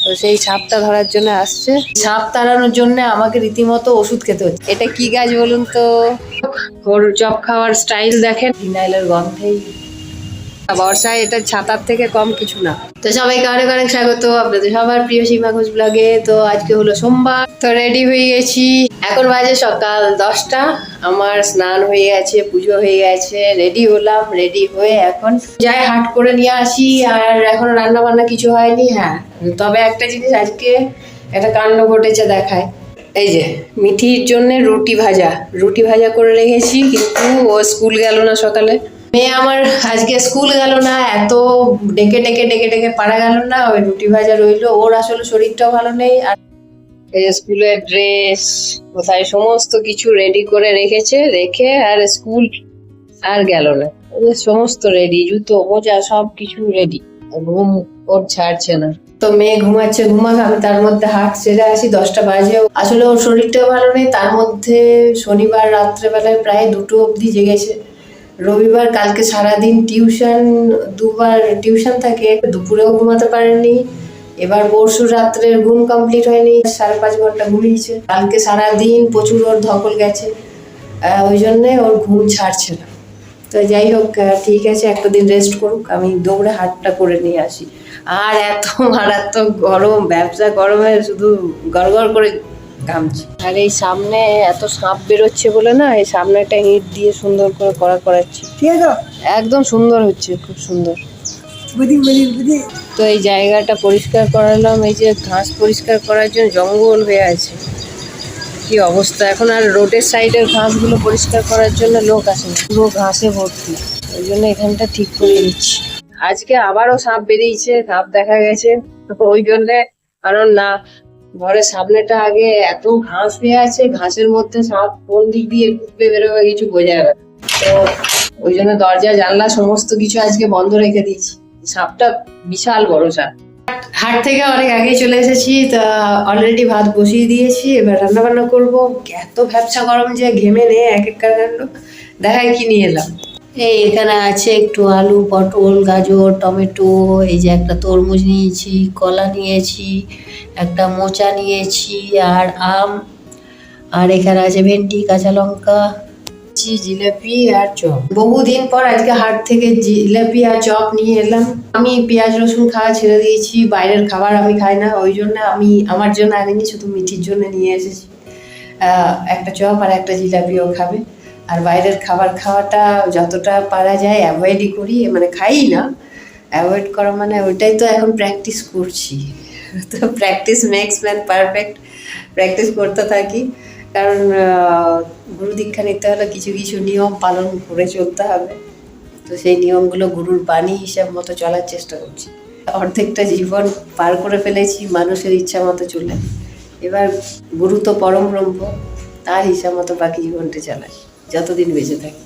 তো সেই সাপটা ধরার জন্য আসছে। সাপ তাড়ানোর জন্য আমাকে রীতিমতো ওষুধ খেতে হচ্ছে। এটা কি গাছ বলুন তো? ওর চপ খাওয়ার স্টাইল দেখেন, ফিনাইলের গন্ধেই। বর্ষায় এটা ছাতার থেকে কম কিছু না। তো সবাইকে অনেক অনেক স্বাগত আপনাদের সবার প্রিয় সীমা ঘোষ ব্লগে। তো আজকে হলো সোমবার, তো রেডি হয়ে গেছি। এখন বাজে সকাল 10টা। আমার স্নান হয়ে গেছে, পুজো হয়ে গেছে, রেডি হলাম। রেডি হয়ে এখন যাই হাট করে নিয়ে আসি। আর এখন রান্না বান্না কিছু হয়নি। হ্যাঁ, তবে একটা জিনিস আজকে একটা কাণ্ড ঘটেছে দেখায়। এই যে মিঠির জন্য রুটি ভাজা করে রেখেছি, কিন্তু ও স্কুল গেল না সকালে। মেয়ে আমার আজকে স্কুল গেল না, এত ডেকে ডেকে ডেকে ডেকে পারা গেল না। ওই রুটি ভাজা রইলো। ওর আসলে শরীরটাও ভালো নেই। আর এই স্কুলের ড্রেস কোথায় সমস্ত কিছু রেডি করে রেখেছে, রেখে আর স্কুল আর গেল না। সমস্ত রেডি, জুতো মোজা সব কিছু রেডি। ঘুম ওর ছাড়ছে না। তো মেয়ে ঘুমাচ্ছে, ঘুমাক, আমি তার মধ্যে হাট সেরে আসি। 10টা বাজে। আসলে ওর শরীরটাও ভালো নেই, তার মধ্যে শনিবার রাত্রেবেলায় প্রায় 2টো অবধি জেগেছে। রবিবার কালকে সারাদিন দুবার টিউশন থাকে, দুপুরেও ঘুমাতে পারেনি। এবার পরশু রাত্রের ঘুম কমপ্লিট হয়নি, 5.5 ঘন্টা ঘুমিয়েছে। কালকে সারাদিন প্রচুর ওর ধকল গেছে, ওই জন্যে ওর ঘুম ছাড়ছে না। তো যাই হোক, ঠিক আছে, একটা দিন রেস্ট করুক, আমি দৌড়ে হাটটা করে নিয়ে আসি। আর এত মারাত্মক গরম, ব্যবসা গরমে শুধু গড়গড় করে ঘামছি। আর এই সামনে এত সাপ বেরোচ্ছে বলে না, এই সামনে একটা ইট দিয়ে সুন্দর করে করাচ্ছি। ঠিক আছে, একদম সুন্দর হচ্ছে, খুব সুন্দর। তো এই জায়গাটা পরিষ্কার করালাম। এই যে ঘাস পরিষ্কার করার জন্য জঙ্গল হয়ে আছে, কি অবস্থা। এখন আর রোডের সাইডের ঘাসগুলো পরিষ্কার করার জন্য লোক আসে না, পুরো ঘাসে ভর্তি। ওই জন্য এখানটা ঠিক করে দিচ্ছি। আজকে আবারও সাপ বেরিয়েছে, সাপ দেখা গেছে। ওই জন্যে, কারণ না ঘরের সামনেটা আগে এত ঘাস হয়ে আছে, ঘাসের মধ্যে সাপ কোন দিক দিয়ে ঢুকবে বেরোবে কিছু বোঝা যাবে। তো ওই জন্য দরজা জানলা সমস্ত কিছু আজকে বন্ধ রেখে দিয়েছি। সাপটা বিশাল বড় সাপ। হাট থেকে অনেক আগে চলে এসেছি, তা অলরেডি ভাত বসিয়ে দিয়েছি। এবার রান্না বান্না করবো। এত ভ্যাপসা গরম যে ঘেমে নে এক এক কাণ্ড। দেখাই কি নিয়ে এলাম। এই এখানে আছে একটু আলু, পটল, গাজর, টমেটো, এই যে একটা তরমুজ নিয়েছি, কলা নিয়েছি, একটা মোচা নিয়েছি, আর আম, আর এখানে আছে ভেন্ডি, কাঁচা লঙ্কা, জিলাপি আর চপ। বহুদিন পর আজকে হাট থেকে জিলাপি আর চপ নিয়ে এলাম। আমি পেঁয়াজ রসুন খাওয়া ছেড়ে দিয়েছি, বাইরের খাবার আমি খাই না। ওই জন্য আমি আমার জন্য আনিনি, শুধু মিঠির জন্য নিয়ে এসেছি। একটা চপ আর একটা জিলাপিও খাবে। আর বাইরের খাবার খাওয়াটা যতটা পারা যায় অ্যাভয়েডই করি, মানে খাই না। অ্যাভয়েড করা মানে ওইটাই তো এখন প্র্যাকটিস করছি। তো practice makes man perfect. Practice করতে থাকি, কারণ গুরু দীক্ষা নিতে হলে কিছু কিছু নিয়ম পালন করে চলতে হবে। তো সেই নিয়মগুলো গুরুর বাণী হিসাব মতো চলার চেষ্টা করছি। অর্ধেকটা জীবন পার করে ফেলেছি মানুষের ইচ্ছা মতো চলে। এবার গুরু তো পরম ব্রহ্ম, তার হিসাব মতো বাকি জীবনটা চালাই যতদিন বেঁচে থাকি।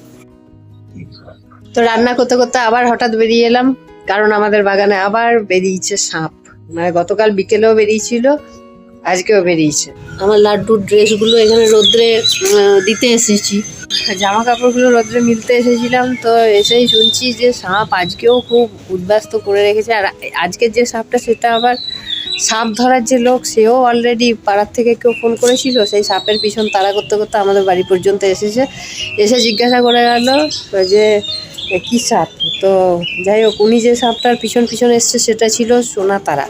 তো রান্না করতে করতে আবার হঠাৎ বেরিয়ে এলাম, কারণ আমাদের বাগানে আবার বেরিয়েছে সাপ। মানে গতকাল বিকেলেও বেরিয়েছিল, আজকেও বেরিয়েছে। আমার লাড্ডুর ড্রেসগুলো এখানে রোদ্রে দিতে এসেছি, জামা কাপড়গুলো রোদ্রে মিলতে এসেছিলাম। তো এসেই শুনছি যে সাপ আজকেও খুব উদ্বাস্ত করে রেখেছে। আর আজকের যে সাপটা, সেটা আবার সাপ ধরার যে লোক, সেও অলরেডি পাড়ার থেকে কেউ ফোন করেছিল, সেই সাপের পিছন তাড়া করতে করতে আমাদের বাড়ি পর্যন্ত এসেছে। এসে জিজ্ঞাসা করে গেল যে কী সাপ। তো যাই হোক, উনি যে সাপটার পিছন পিছন এসছে সেটা ছিল সোনা তারা।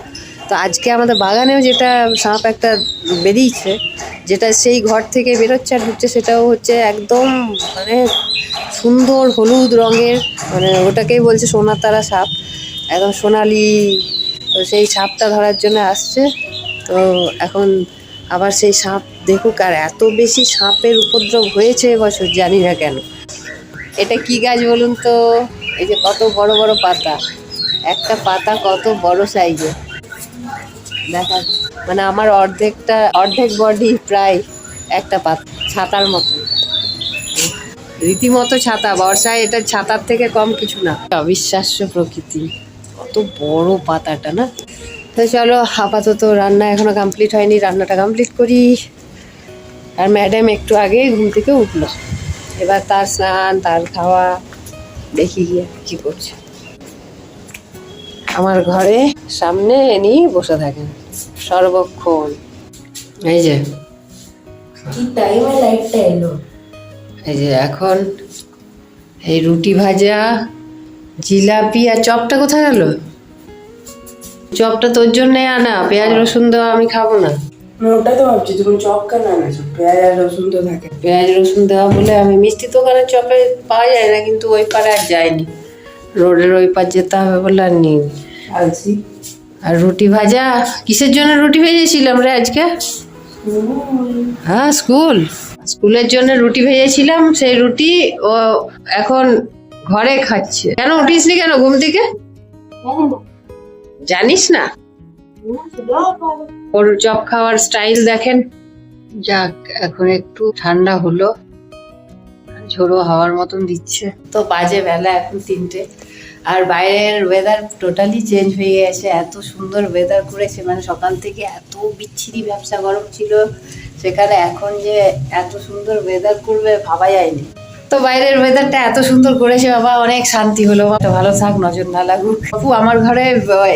তো আজকে আমাদের বাগানেও যেটা সাপ একটা বেরিয়েছে, যেটা সেই ঘর থেকে বেরোচ্ছে আর ঢুকছে, সেটাও হচ্ছে একদম মানে সুন্দর হলুদ রঙের, মানে ওটাকেই বলছে সোনা তারা সাপ, একদম সোনালি। তো সেই সাপটা ধরার জন্য আসছে। তো এখন আবার সেই সাপ দেখুক। আর এত বেশি সাপের উপদ্রব হয়েছে এবছর, জানি না কেন। এটা কি গাছ বলুন তো? এই যে কত বড় বড় পাতা, একটা পাতা কত বড় সাইজের দেখা, মানে আমার অর্ধেক বডি প্রায় একটা পাতা, ছাতার মতো, রীতিমতো ছাতা। বর্ষায় এটা ছাতার থেকে কম কিছু না। অবিশ্বাস্য প্রকৃতি, কত বড় পাতাটা না। তো চলো, আপাতত রান্না এখনো কমপ্লিট হয়নি, রান্নাটা কমপ্লিট করি। আর ম্যাডাম একটু আগেই ঘুম থেকে উঠলো, এবার তার স্নান, তার খাওয়া, দেখি গিয়ে কি করছে। আমার ঘরে সামনে নিয়ে বসে থাকেন, সর্বক্ষণ। এই যে কি টাইমে লাইটটা এলো। এই যে এখন এই রুটি ভাজা, জিলাপি আর চপটা কোথায় গেল? চপটা তোর জন্য আনা, পেঁয়াজ রসুন দেওয়া আমি খাবো না। ওটাই তো ভাবছি তুমি চপ কেন আনাছো, পেঁয়াজ আর রসুন তো থাকে। পেঁয়াজ রসুন দেওয়া বলে আমি মিষ্টি দোকানে চপে পাওয়া যায় না, কিন্তু ওই পারে আর যাইনি, রোডের ওই পার যেতে হবে বলে আর নিই। আলসি। আর রুটি ভাজা, কিসের জন্য রুটি ভেজেছিলাম রে আজকে? হ্যাঁ স্কুলের জন্য রুটি ভেজেছিলাম, সেই রুটি ও এখন ঘরে খাচ্ছে। কেন উঠিসনি কেন ঘুম থেকে? জানিস না ওর চপ খাওয়ার স্টাইল দেখেন। যাক এখন একটু ঠান্ডা হলো, ঝোড়ো হাওয়ার মতন দিচ্ছে। তো বাজে বেলা এখন 3টে, আর বাইরের ওয়েদার টোটালি চেঞ্জ হয়ে গেছে। এত সুন্দর ওয়েদার করেছে, মানে সকাল থেকে এত বিচ্ছিরি ব্যবসা গরম ছিল, সেখানে এখন যে এত সুন্দর ওয়েদার করবে ভাবা যায়নি। তো বাইরের ওয়েদারটা এত সুন্দর করেছে বাবা, অনেক শান্তি হলো। ভালো থাক, নজর না লাগুক। বাবু আমার ঘরে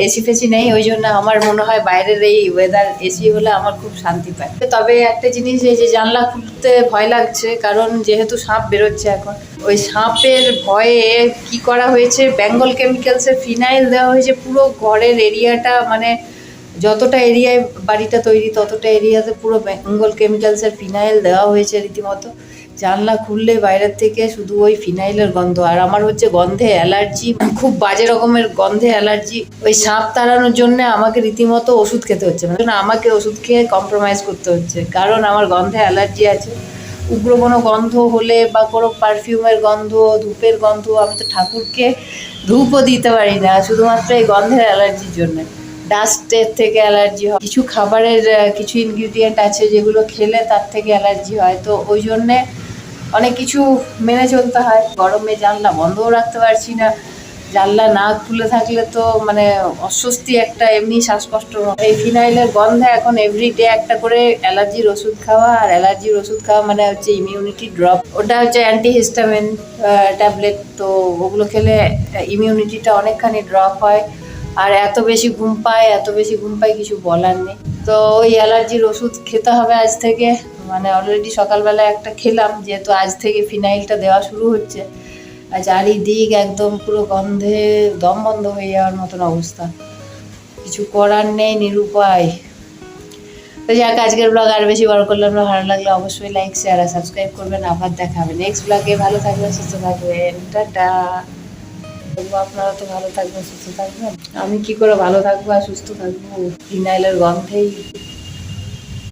এসি ফেসি নেই, ওই জন্য আমার মনে হয় বাইরের এই ওয়েদার এসি হলে আমার খুব শান্তি পায়। তবে একটা জিনিস, এই যে জানলা খুলতে ভয় লাগছে, কারণ যেহেতু সাপ বেরোচ্ছে এখন, ওই সাপের ভয়ে কি করা হয়েছে, বেঙ্গল কেমিক্যালসের ফিনাইল দেওয়া হয়েছে পুরো ঘরের এরিয়াটা, মানে যতটা এরিয়ায় বাড়িটা তৈরি ততটা এরিয়াতে পুরো বেঙ্গল কেমিক্যালসের ফিনাইল দেওয়া হয়েছে রীতিমতো। জানলা খুললে বাইরের থেকে শুধু ওই ফিনাইলের গন্ধ, আর আমার হচ্ছে গন্ধে অ্যালার্জি, খুব বাজে রকমের গন্ধে অ্যালার্জি। ওই সাপ তাড়ানোর জন্য আমাকে রীতিমতো ওষুধ খেতে হচ্ছে, মানে আমাকে ওষুধ খেয়ে কম্প্রোমাইজ করতে হচ্ছে, কারণ আমার গন্ধে অ্যালার্জি আছে। উগ্র কোনো গন্ধ হলে বা কোনো পারফিউমের গন্ধ, ধূপের গন্ধ, আমি তো ঠাকুরকে ধূপও দিতে পারি না, শুধুমাত্র এই গন্ধের অ্যালার্জির জন্য। ডাস্টের থেকে অ্যালার্জি হয়, কিছু খাবারের কিছু ইনগ্রিডিয়েন্ট আছে যেগুলো খেলে তার থেকে অ্যালার্জি হয়, তো ওই জন্যে অনেক কিছু মেনে চলতে হয়। গরমে জানলা বন্ধও রাখতে পারছি না, জানলা না খুলে থাকলে তো মানে অস্বস্তি একটা, এমনি শ্বাসকষ্ট। এই ফিনাইলের গন্ধে এখন এভরিডে একটা করে অ্যালার্জির ওষুধ খাওয়া, আর অ্যালার্জির ওষুধ খাওয়া মানে হচ্ছে ইমিউনিটি ড্রপ, ওটা হচ্ছে অ্যান্টিহিস্টামিন ট্যাবলেট। তো ওগুলো খেলে ইমিউনিটিটা অনেকখানি ড্রপ হয়, আর এত বেশি ঘুম পায় কিছু বলার নেই। তো ওই অ্যালার্জির ওষুধ খেতে হবে আজ থেকে, মানে অলরেডি সকালবেলা একটা খেলাম, যেহেতু আজ থেকে ফিনাইলটা দেওয়া শুরু হচ্ছে। আর চারিদিক একদম পুরো গন্ধে দম বন্ধ হয়ে যাওয়ার মতন অবস্থা, কিছু করার নেই, নিরুপায়। তো যাক, আজকের ব্লগ আর বেশি বড় করলাম না, ভালো লাগলে অবশ্যই লাইক শেয়ার আর সাবস্ক্রাইব করবেন। আবার দেখা হবে নেক্সট ব্লগে। ভালো থাকবেন, সুস্থ থাকবেন, টাটা। আপনারা তো ভালো থাকবেন, সুস্থ থাকবেন। আমি কি করে ভালো থাকবো আর সুস্থ থাকবো? ফিনাইলের গন্ধেই